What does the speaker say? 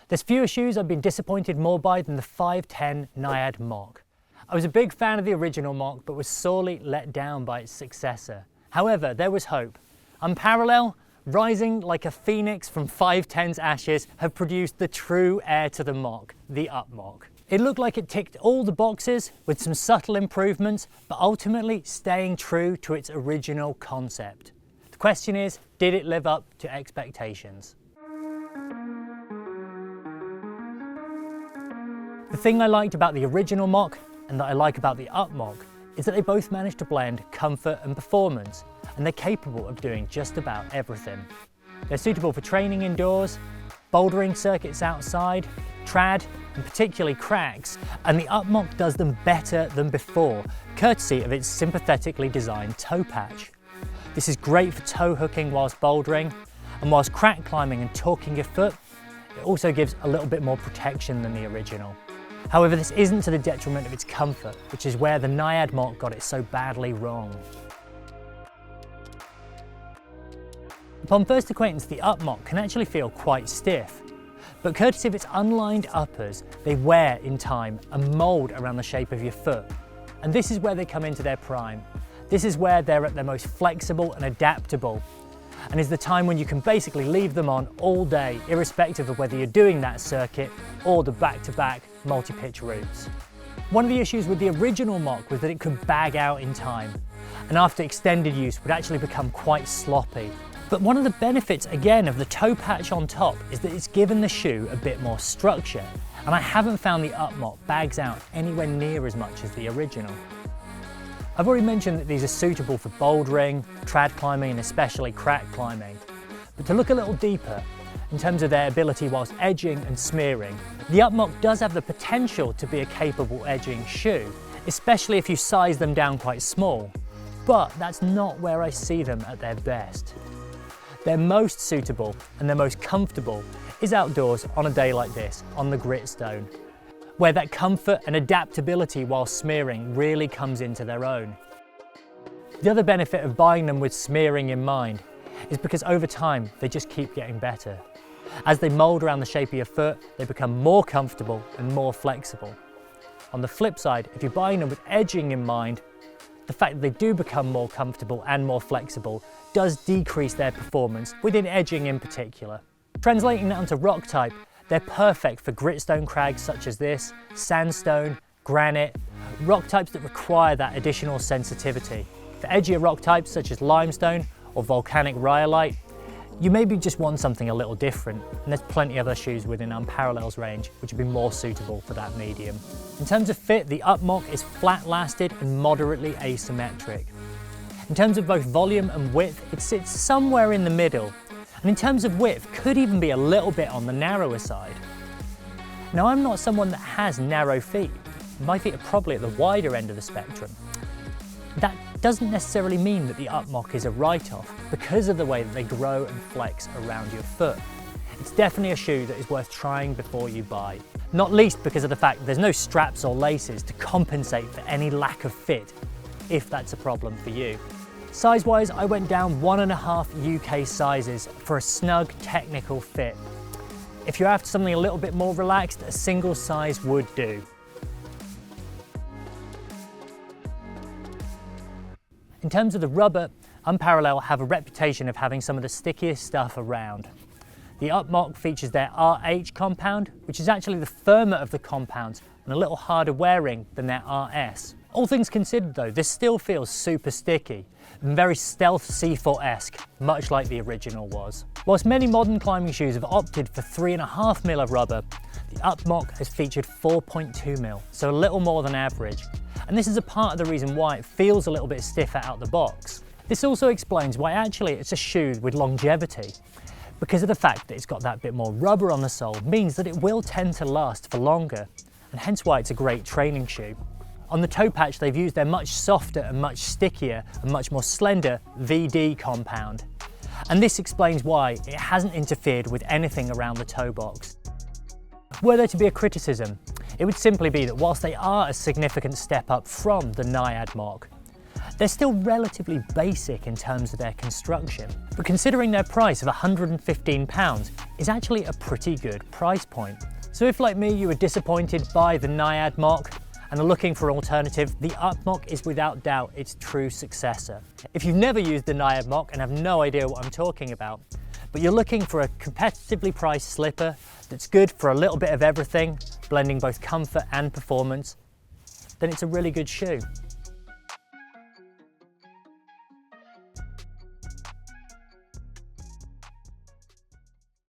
There's fewer shoes I've been disappointed more by than the 510 NIAD Mocc. I was a big fan of the original Mocc, but was sorely let down by its successor. However, there was hope. Unparallel, rising like a phoenix from 510's ashes, have produced the true heir to the Mocc, the Up Mocc. It looked like it ticked all the boxes with some subtle improvements, but ultimately staying true to its original concept. The question is, did it live up to expectations? The thing I liked about the original Mocc and that I like about the Up Mocc is that they both manage to blend comfort and performance, and they're capable of doing just about everything. They're suitable for training indoors, bouldering circuits outside, trad, and particularly crags, and the Up Mocc does them better than before, courtesy of its sympathetically designed toe patch. This is great for toe hooking whilst bouldering, and whilst crack climbing and torquing your foot, it also gives a little bit more protection than the original. However, this isn't to the detriment of its comfort, which is where the NIAD Mocc got it so badly wrong. Upon first acquaintance, the Up Mocc can actually feel quite stiff, but courtesy of its unlined uppers, they wear in time and mould around the shape of your foot. And this is where they come into their prime. This is where they're at their most flexible and adaptable, and is the time when you can basically leave them on all day, irrespective of whether you're doing that circuit or the back-to-back multi-pitch routes. One of the issues with the original Mocc was that it could bag out in time, and after extended use would actually become quite sloppy. But one of the benefits, again, of the toe patch on top is that it's given the shoe a bit more structure, and I haven't found the Up Mocc bags out anywhere near as much as the original. I've already mentioned that these are suitable for bouldering, trad climbing, and especially crack climbing. But to look a little deeper, in terms of their ability whilst edging and smearing, the Up Mocc does have the potential to be a capable edging shoe, especially if you size them down quite small. But that's not where I see them at their best. Their most suitable and their most comfortable is outdoors on a day like this, on the gritstone, where that comfort and adaptability while smearing really comes into their own. The other benefit of buying them with smearing in mind is because over time they just keep getting better. As they mould around the shape of your foot, they become more comfortable and more flexible. On the flip side, if you're buying them with edging in mind, the fact that they do become more comfortable and more flexible does decrease their performance, within edging in particular. Translating that onto rock type, they're perfect for gritstone crags such as this, sandstone, granite, rock types that require that additional sensitivity. For edgier rock types such as limestone or volcanic rhyolite, you maybe just want something a little different, and there's plenty of other shoes within Unparallel's range which would be more suitable for that medium. In terms of fit, the Up Mocc is flat-lasted and moderately asymmetric. In terms of both volume and width, it sits somewhere in the middle, and in terms of width, could even be a little bit on the narrower side. Now, I'm not someone that has narrow feet. My feet are probably at the wider end of the spectrum. That doesn't necessarily mean that the Up Mocc is a write-off because of the way that they grow and flex around your foot. It's definitely a shoe that is worth trying before you buy, not least because of the fact that there's no straps or laces to compensate for any lack of fit, if that's a problem for you. Size-wise, I went down 1.5 UK sizes for a snug technical fit. If you're after something a little bit more relaxed, a single size would do. In terms of the rubber, Unparallel have a reputation of having some of the stickiest stuff around. The Up Mocc features their RH compound, which is actually the firmer of the compounds and a little harder wearing than their RS. All things considered though, this still feels super sticky and very stealth C4-esque, much like the original was. Whilst many modern climbing shoes have opted for 3.5mm of rubber, the Up Mocc has featured 4.2mm, so a little more than average. And this is a part of the reason why it feels a little bit stiffer out the box. This also explains why actually it's a shoe with longevity. Because of the fact that it's got that bit more rubber on the sole means that it will tend to last for longer, and hence why it's a great training shoe. On the toe patch, they've used their much softer and much stickier and much more slender VD compound. And this explains why it hasn't interfered with anything around the toe box. Were there to be a criticism, it would simply be that whilst they are a significant step up from the NIAD Mocc, They're still relatively basic in terms of their construction, but considering their price of £115 is actually a pretty good price point. So if, like me, you were disappointed by the NIAD Mocc and are looking for an alternative, the Up Mocc is without doubt its true successor. If you've never used the NIAD Mocc and have no idea what I'm talking about, but you're looking for a competitively priced slipper that's good for a little bit of everything, blending both comfort and performance, then it's a really good shoe.